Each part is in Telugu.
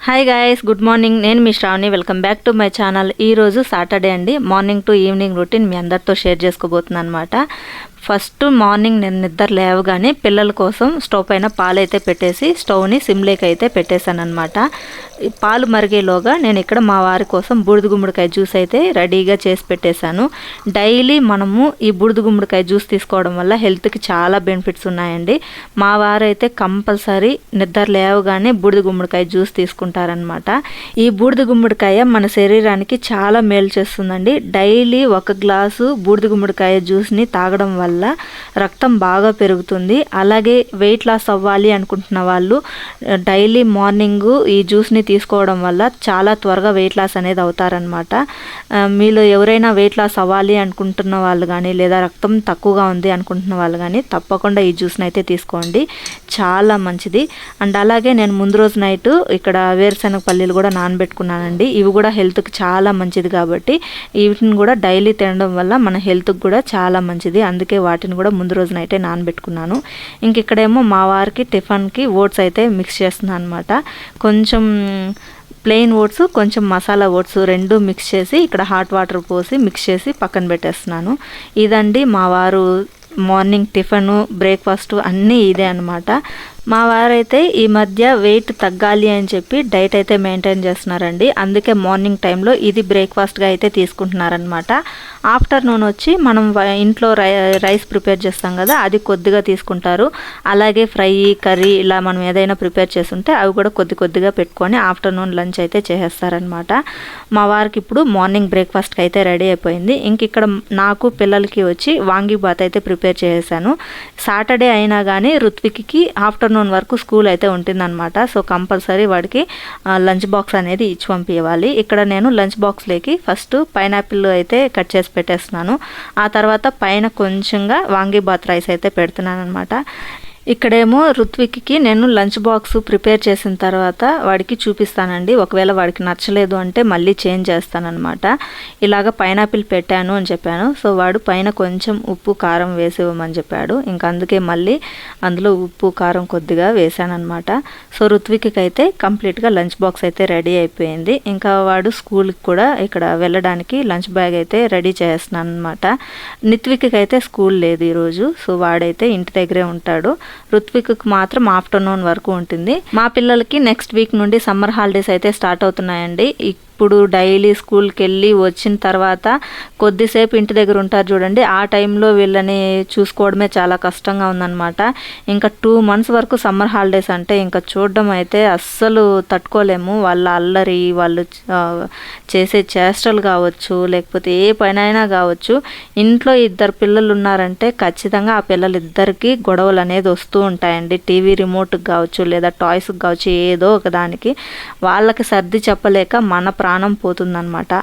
Hi guys, good morning. నేను మీ Shravani. Welcome back to my channel. ఈరోజు సాటర్డే అండి. మార్నింగ్ టు ఈవినింగ్ రొటీన్ మీ అందరితో షేర్ చేసుకోబోతున్నాను అనమాట. ఫస్ట్ మార్నింగ్ నేను నిద్ర లేవగానే పిల్లల కోసం స్టవ్ పైన పాలు అయితే పెట్టేసి స్టవ్ని సిమ్లేకి అయితే పెట్టేశాను అనమాట. పాలు మరిగేలోగా నేను ఇక్కడ మా వారి కోసం బూడిద గుమ్మడికాయ జ్యూస్ అయితే రెడీగా చేసి పెట్టేశాను. డైలీ మనము ఈ బూడిద గుమ్మడికాయ జ్యూస్ తీసుకోవడం వల్ల హెల్త్కి చాలా బెనిఫిట్స్ ఉన్నాయండి. మా వారు అయితే కంపల్సరీ నిద్ర లేవగానే బూడిద గుమ్మడికాయ జ్యూస్ తీసుకుంటారనమాట. ఈ బూడిద గుమ్మడికాయ మన శరీరానికి చాలా మేలు చేస్తుందండి. డైలీ 1 గ్లాసు బూడిద గుమ్మడికాయ జ్యూస్ని తాగడం వల్ల రక్తం బాగా పెరుగుతుంది. అలాగే వెయిట్ లాస్ అవ్వాలి అనుకుంటున్న వాళ్ళు డైలీ మార్నింగ్ ఈ జ్యూస్ని తీసుకోవడం వల్ల చాలా త్వరగా వెయిట్ లాస్ అనేది అవుతారనమాట. మీలో ఎవరైనా వెయిట్ లాస్ అవ్వాలి అనుకుంటున్న వాళ్ళు కానీ లేదా రక్తం తక్కువగా ఉంది అనుకుంటున్న వాళ్ళు కానీ తప్పకుండా ఈ జ్యూస్ని అయితే తీసుకోండి, చాలా మంచిది. అండ్ అలాగే నేను ముందు రోజు నైట్ ఇక్కడ వేరుశనగ పల్లీలు కూడా నానబెట్టుకున్నానండి. ఇవి కూడా హెల్త్కి చాలా మంచిది కాబట్టి వీటిని కూడా డైలీ తినడం వల్ల మన హెల్త్కి కూడా చాలా మంచిది. అందుకే వాటిని కూడా ముందు రోజు నైటే నానబెట్టుకున్నాను. ఇంక ఇక్కడేమో మా వారికి టిఫిన్కి ఓట్స్ అయితే మిక్స్ చేస్తున్నాను అనమాట. కొంచెం ప్లెయిన్ ఓట్స్, కొంచెం మసాలా ఓట్స్ రెండు మిక్స్ చేసి ఇక్కడ హాట్ వాటర్ పోసి మిక్స్ చేసి పక్కన పెట్టేస్తున్నాను. ఇదండి మా వారు మార్నింగ్ టిఫిన్, బ్రేక్ఫాస్ట్ అన్నీ ఇదే అనమాట. మా వారైతే ఈ మధ్య వెయిట్ తగ్గాలి అని చెప్పి డైట్ అయితే మెయింటైన్ చేస్తున్నారండి. అందుకే మార్నింగ్ టైంలో ఇది బ్రేక్ఫాస్ట్గా అయితే తీసుకుంటున్నారనమాట. ఆఫ్టర్నూన్ వచ్చి మనం ఇంట్లో రైస్ ప్రిపేర్ చేస్తాం కదా, అది కొద్దిగా తీసుకుంటారు. అలాగే ఫ్రై, కర్రీ ఇలా మనం ఏదైనా ప్రిపేర్ చేస్తుంటే అవి కూడా కొద్దిగా పెట్టుకొని ఆఫ్టర్నూన్ లంచ్ అయితే చేసేస్తారనమాట. మా వారికి ఇప్పుడు మార్నింగ్ బ్రేక్ఫాస్ట్కి అయితే రెడీ అయిపోయింది. ఇంక ఇక్కడ నాకు పిల్లలకి వచ్చి వాంగీబాత్ అయితే ప్రిపేర్ చేసేసాను. సాటర్డే అయినా కానీ రుత్విక్కి ఆఫ్టర్నూన్ వరకు స్కూల్ అయితే ఉంటుందన్నమాట. సో కంపల్సరీ వాడికి లంచ్ బాక్స్ అనేది ఇచ్చి పంపించాలి. ఇక్కడ నేను లంచ్ బాక్స్లోకి ఫస్ట్ పైనాపిల్ అయితే కట్ చేసి పెట్టేస్తున్నాను. ఆ తర్వాత పైన కొంచెంగా వాంగీబాత్ రైస్ అయితే పెడుతున్నాను అనమాట. ఇక్కడేమో రుత్విక్కి నేను లంచ్ బాక్స్ ప్రిపేర్ చేసిన తర్వాత వాడికి చూపిస్తానండి. ఒకవేళ వాడికి నచ్చలేదు అంటే మళ్ళీ చేంజ్ చేస్తానన్నమాట. ఇలాగ పైనాపిల్ పెట్టాను అని చెప్పాను. సో వాడు పైన కొంచెం ఉప్పు కారం వేసి ఇవ్వమని చెప్పాడు. ఇంకా అందుకే మళ్ళీ అందులో ఉప్పు కారం కొద్దిగా వేసానమాట. సో రుత్విక్కి అయితే కంప్లీట్గా లంచ్ బాక్స్ అయితే రెడీ అయిపోయింది. ఇంకా వాడు స్కూల్కి కూడా ఇక్కడ వెళ్ళడానికి లంచ్ బ్యాగ్ అయితే రెడీ చేస్తున్నాను అనమాట. నిత్విక్కి అయితే స్కూల్ లేదు ఈరోజు. సో వాడైతే ఇంటి దగ్గరే ఉంటాడు. రుత్విక్కి మాత్రం ఆఫ్టర్నూన్ వరకు ఉంటుంది. మా పిల్లలకి నెక్స్ట్ వీక్ నుండి సమ్మర్ హాలిడేస్ అయితే స్టార్ట్ అవుతున్నాయండి. ఇప్పుడు డైలీ స్కూల్కి వెళ్ళి వచ్చిన తర్వాత కొద్దిసేపు ఇంటి దగ్గర ఉంటారు చూడండి, ఆ టైంలో వీళ్ళని చూసుకోవడమే చాలా కష్టంగా ఉందన్నమాట. ఇంకా 2 months వరకు సమ్మర్ హాలిడేస్ అంటే ఇంకా చూడడం అయితే అస్సలు తట్టుకోలేము. వాళ్ళ అల్లరి, వాళ్ళు చేసే చేష్టలు కావచ్చు, లేకపోతే ఏ పనైనా కావచ్చు. ఇంట్లో 2 పిల్లలు ఉన్నారంటే ఖచ్చితంగా ఆ పిల్లలిద్దరికీ గొడవలు అనేది వస్తూ ఉంటాయండి. టీవీ రిమోట్కి కావచ్చు లేదా టాయ్స్కి కావచ్చు, ఏదో ఒక దానికి వాళ్ళకి సర్ది చెప్పలేక మన ప్రాణం పోతుందన్నమాట.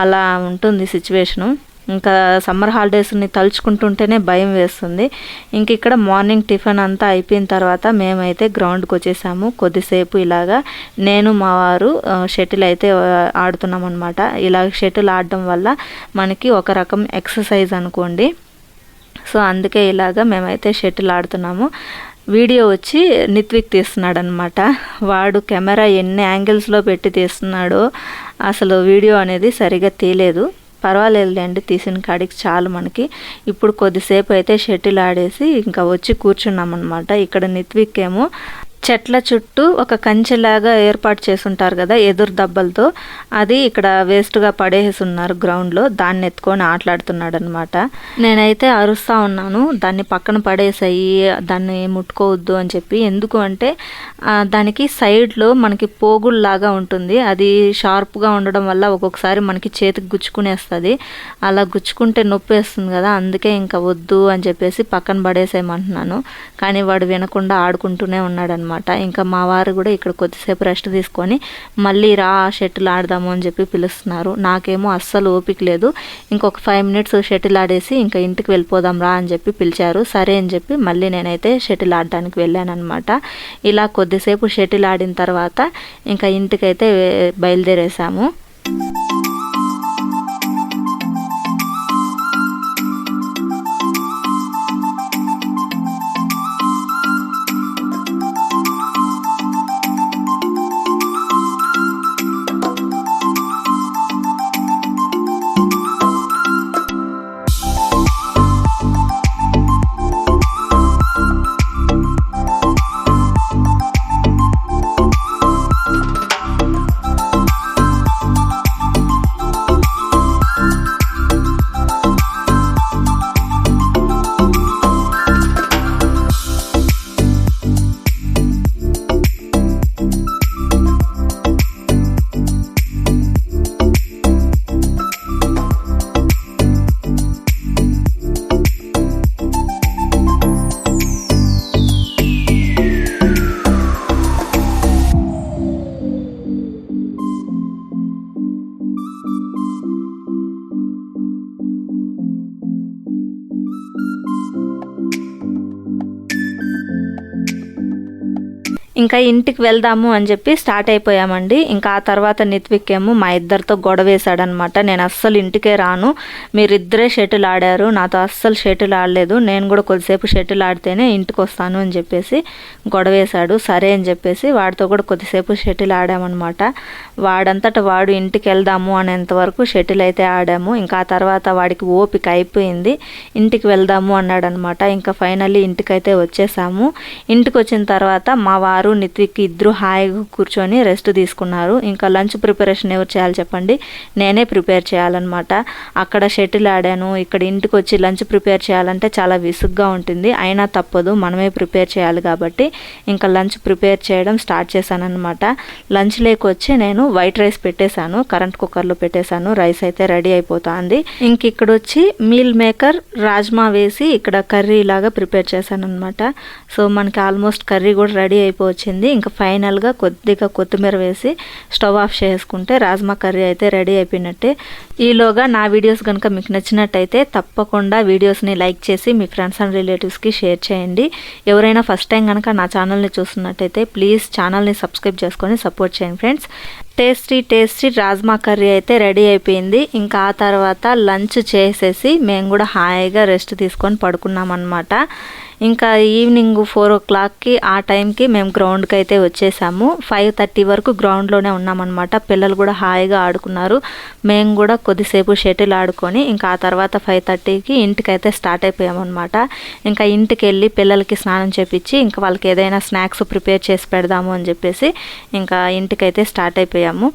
అలా ఉంటుంది సిచ్యువేషను. ఇంకా సమ్మర్ హాలిడేస్ని తలుచుకుంటుంటేనే భయం వేస్తుంది. ఇంక ఇక్కడ మార్నింగ్ టిఫిన్ అంతా అయిపోయిన తర్వాత మేమైతే గ్రౌండ్కి వచ్చేసాము. కొద్దిసేపు ఇలాగా నేను మా వారు షటిల్ అయితే ఆడుతున్నాం అనమాట. ఇలా షటిల్ ఆడడం వల్ల మనకి ఒక రకం ఎక్సర్సైజ్ అనుకోండి. సో అందుకే ఇలాగా మేమైతే షటిల్ ఆడుతున్నాము. వీడియో వచ్చి నిత్విక్ తీస్తున్నాడు అనమాట. వాడు కెమెరా ఎన్ని యాంగిల్స్లో పెట్టి తీస్తున్నాడో అసలు వీడియో అనేది సరిగా తీయలేదు. పర్వాలేదులేండి, తీసిన కాడికి చాలు మనకి. ఇప్పుడు కొద్దిసేపు అయితే షటిల్ ఆడేసి ఇంకా వచ్చి కూర్చున్నాం అనమాట. ఇక్కడ నిత్విక్ ఏమో చెట్ల చుట్టూ ఒక కంచెలాగా ఏర్పాటు చేసి ఉంటారు కదా ఎదురు దబ్బలతో, అది ఇక్కడ వేస్ట్గా పడేసి ఉన్నారు గ్రౌండ్లో. దాన్ని ఎత్తుకొని ఆటలాడుతున్నాడు అనమాట. నేనైతే అరుస్తూ ఉన్నాను, దాన్ని పక్కన పడేసాయి, దాన్ని ముట్టుకోవద్దు అని చెప్పి. ఎందుకు అంటే దానికి సైడ్లో మనకి పోగుల్లాగా ఉంటుంది. అది షార్ప్గా ఉండడం వల్ల ఒక్కొక్కసారి మనకి చేతికి గుచ్చుకునేస్తుంది. అలా గుచ్చుకుంటే నొప్పి వేస్తుంది కదా, అందుకే ఇంకా వద్దు అని చెప్పేసి పక్కన పడేసేయమంటున్నాను. కానీ వాడు వినకుండా ఆడుకుంటూనే ఉన్నాడు అనమాట. ఇంకా మా వారు కూడా ఇక్కడ కొద్దిసేపు రెస్ట్ తీసుకొని మళ్ళీ రా షటిల్ ఆడదాము అని చెప్పి పిలుస్తున్నారు. నాకేమో అస్సలు ఓపిక లేదు. ఇంకొక 5 minutes షటిల్ ఆడేసి ఇంకా ఇంటికి వెళ్ళిపోదాం రా అని చెప్పి పిలిచారు. సరే అని చెప్పి మళ్ళీ నేనైతే షటిల్ ఆడడానికి వెళ్ళాను అనమాట. ఇలా కొద్దిసేపు షటిల్ ఆడిన తర్వాత ఇంకా ఇంటికైతే బయలుదేరేసాము. ఇంకా ఇంటికి వెళ్దాము అని చెప్పి స్టార్ట్ అయిపోయామండి. ఇంకా ఆ తర్వాత నిత్విక్ ఏమో మా ఇద్దరితో గొడవ వేశాడనమాట. నేను అస్సలు ఇంటికే రాను, మీరిద్దరే షటిల్ ఆడారు, నాతో అస్సలు షటిల్ ఆడలేదు, నేను కూడా కొద్దిసేపు షటిల్ ఆడితేనే ఇంటికి వస్తాను అని చెప్పేసి గొడవ వేశాడు. సరే అని చెప్పేసి వాడితో కూడా కొద్దిసేపు షటిల్ ఆడామన్నమాట. వాడంతటా వాడు ఇంటికి వెళ్దాము అనేంత వరకు షటిల్ అయితే ఆడాము. ఇంకా ఆ తర్వాత వాడికి ఓపిక అయిపోయింది, ఇంటికి వెళ్దాము అన్నాడనమాట. ఇంకా ఫైనల్లీ ఇంటికైతే వచ్చేసాము. ఇంటికి వచ్చిన తర్వాత మా వారు నిత్విక్ ఇద్దరు హాయిగా కూర్చొని రెస్ట్ తీసుకున్నారు. ఇంకా లంచ్ ప్రిపరేషన్ ఎవరు చేయాలి చెప్పండి, నేనే ప్రిపేర్ చేయాలన్నమాట. అక్కడ షటిల్ ఆడాను, ఇక్కడ ఇంటికి వచ్చి లంచ్ ప్రిపేర్ చేయాలంటే చాలా విసుగ్గా ఉంటుంది. అయినా తప్పదు, మనమే ప్రిపేర్ చేయాలి కాబట్టి ఇంకా లంచ్ ప్రిపేర్ చేయడం స్టార్ట్ చేశాను అనమాట. లంచ్ లేకొచ్చి నేను వైట్ రైస్ పెట్టేశాను, కరెంట్ కుక్కర్లో పెట్టేశాను. రైస్ అయితే రెడీ అయిపోతుంది. ఇంక ఇక్కడ వచ్చి మీల్ మేకర్ రాజ్మా వేసి ఇక్కడ కర్రీ లాగా ప్రిపేర్ చేశాను అనమాట. సో మనకి ఆల్మోస్ట్ కర్రీ కూడా రెడీ అయిపోవచ్చింది. ఇంకా ఫైనల్గా కొద్దిగా కొత్తిమీర వేసి స్టవ్ ఆఫ్ చేసుకుంటే రాజ్మా కర్రీ అయితే రెడీ అయిపోయినట్టే. ఈలోగా నా వీడియోస్ కనుక మీకు నచ్చినట్టయితే తప్పకుండా వీడియోస్ని లైక్ చేసి మీ ఫ్రెండ్స్ అండ్ రిలేటివ్స్కి షేర్ చేయండి. ఎవరైనా ఫస్ట్ టైం కనుక నా ఛానల్ని చూస్తున్నట్టయితే ప్లీజ్ ఛానల్ని సబ్స్క్రైబ్ చేసుకొని సపోర్ట్ చేయండి ఫ్రెండ్స్. టేస్టీ రాజ్మా కర్రీ అయితే రెడీ అయిపోయింది. ఇంకా ఆ తర్వాత లంచ్ చేసేసి మేము కూడా హాయిగా రెస్ట్ తీసుకొని పడుకున్నాం అన్నమాట. ఇంకా ఈవినింగ్ 4 o'clockకి ఆ టైంకి మేము గ్రౌండ్కి అయితే వచ్చేసాము. 5:30 వరకు గ్రౌండ్లోనే ఉన్నామన్నమాట. పిల్లలు కూడా హాయిగా ఆడుకున్నారు, మేము కూడా కొద్దిసేపు షటిల్ ఆడుకొని ఇంకా ఆ తర్వాత 5:30కి ఇంటికైతే స్టార్ట్ అయిపోయామన్నమాట. ఇంకా ఇంటికి వెళ్ళి పిల్లలకి స్నానం చేపించి ఇంకా వాళ్ళకి ఏదైనా స్నాక్స్ ప్రిపేర్ చేసి పెడదాము అని చెప్పేసి ఇంకా ఇంటికైతే స్టార్ట్ అయిపోయాము.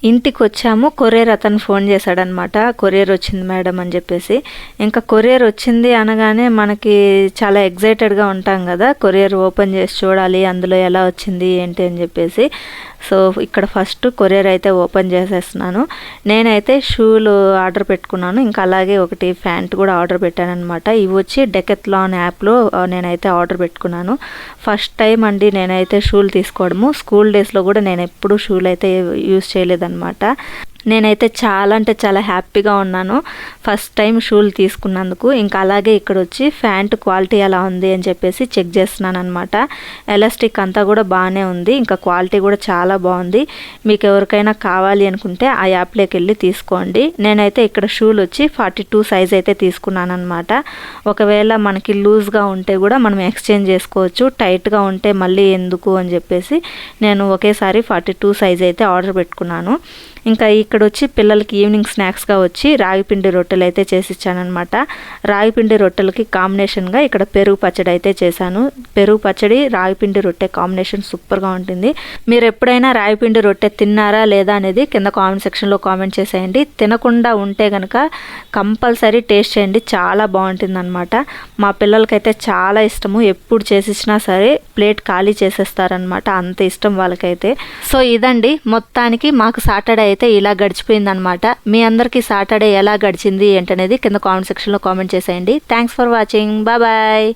ఇంటికి వచ్చాము, కొరియర్ అతను ఫోన్ చేశాడనమాట. కొరియర్ వచ్చింది మేడం అని చెప్పేసి. ఇంకా కొరియర్ వచ్చింది అనగానే మనకి చాలా ఎగ్జైటెడ్గా ఉంటాం కదా, కొరియర్ ఓపెన్ చేసి చూడాలి అందులో ఎలా వచ్చింది ఏంటి అని చెప్పేసి. సో ఇక్కడ ఫస్ట్ కొరియర్ అయితే ఓపెన్ చేసేస్తున్నాను. నేనైతే షూలు ఆర్డర్ పెట్టుకున్నాను, ఇంకా అలాగే ఒకటి ప్యాంట్ కూడా ఆర్డర్ పెట్టాను అనమాట. ఇవి వచ్చి డెకత్లాన్ యాప్లో నేనైతే ఆర్డర్ పెట్టుకున్నాను. ఫస్ట్ టైం అండి నేనైతే షూలు తీసుకోవడము. స్కూల్ డేస్లో కూడా నేను ఎప్పుడూ షూలు అయితే యూజ్ చేయలేదన్నమాట. నేనైతే చాలా అంటే చాలా హ్యాపీగా ఉన్నాను ఫస్ట్ టైం షూలు తీసుకున్నందుకు. ఇంకా అలాగే ఇక్కడ వచ్చి ప్యాంట్ క్వాలిటీ ఎలా ఉంది అని చెప్పేసి చెక్ చేస్తున్నాను అనమాట. ఎలాస్టిక్ అంతా కూడా బాగానే ఉంది, ఇంకా క్వాలిటీ కూడా చాలా బాగుంది. మీకు ఎవరికైనా కావాలి అనుకుంటే ఆ యాప్లోకి వెళ్ళి తీసుకోండి. నేనైతే ఇక్కడ షూలు వచ్చి 42 సైజ్ అయితే తీసుకున్నాను అనమాట. ఒకవేళ మనకి లూజ్గా ఉంటే కూడా మనం ఎక్స్చేంజ్ చేసుకోవచ్చు, టైట్గా ఉంటే మళ్ళీ ఎందుకు అని చెప్పేసి నేను ఒకేసారి 42 సైజ్ అయితే ఆర్డర్ పెట్టుకున్నాను. ఇంకా ఇక్కడ వచ్చి పిల్లలకి ఈవినింగ్ స్నాక్స్గా వచ్చి రాగిపిండి రొట్టెలు అయితే చేసి ఇచ్చానమాట. రాగిపిండి రొట్టెలకి కాంబినేషన్గా ఇక్కడ పెరుగు పచ్చడి అయితే చేశాను. పెరుగు పచ్చడి రాగిపిండి రొట్టె కాంబినేషన్ సూపర్గా ఉంటుంది. మీరు ఎప్పుడైనా రాగిపిండి రొట్టె తిన్నారా లేదా అనేది కింద కామెంట్ సెక్షన్లో కామెంట్ చేసేయండి. తినకుండా ఉంటే కనుక కంపల్సరీ టేస్ట్ చేయండి, చాలా బాగుంటుంది అనమాట. మా పిల్లలకైతే చాలా ఇష్టము, ఎప్పుడు చేసిచ్చినా సరే ప్లేట్ ఖాళీ చేసేస్తారనమాట, అంత ఇష్టం వాళ్ళకైతే. సో ఇదండి మొత్తానికి మాకు సాటర్డే అయితే ఇలా గడిచిపోయింది అనమాట. మీ అందరికీ సాటర్డే ఎలా గడిచింది ఏంటనేది కింద కామెంట్ సెక్షన్లో కామెంట్ చేసేయండి. Thanks for watching, bye.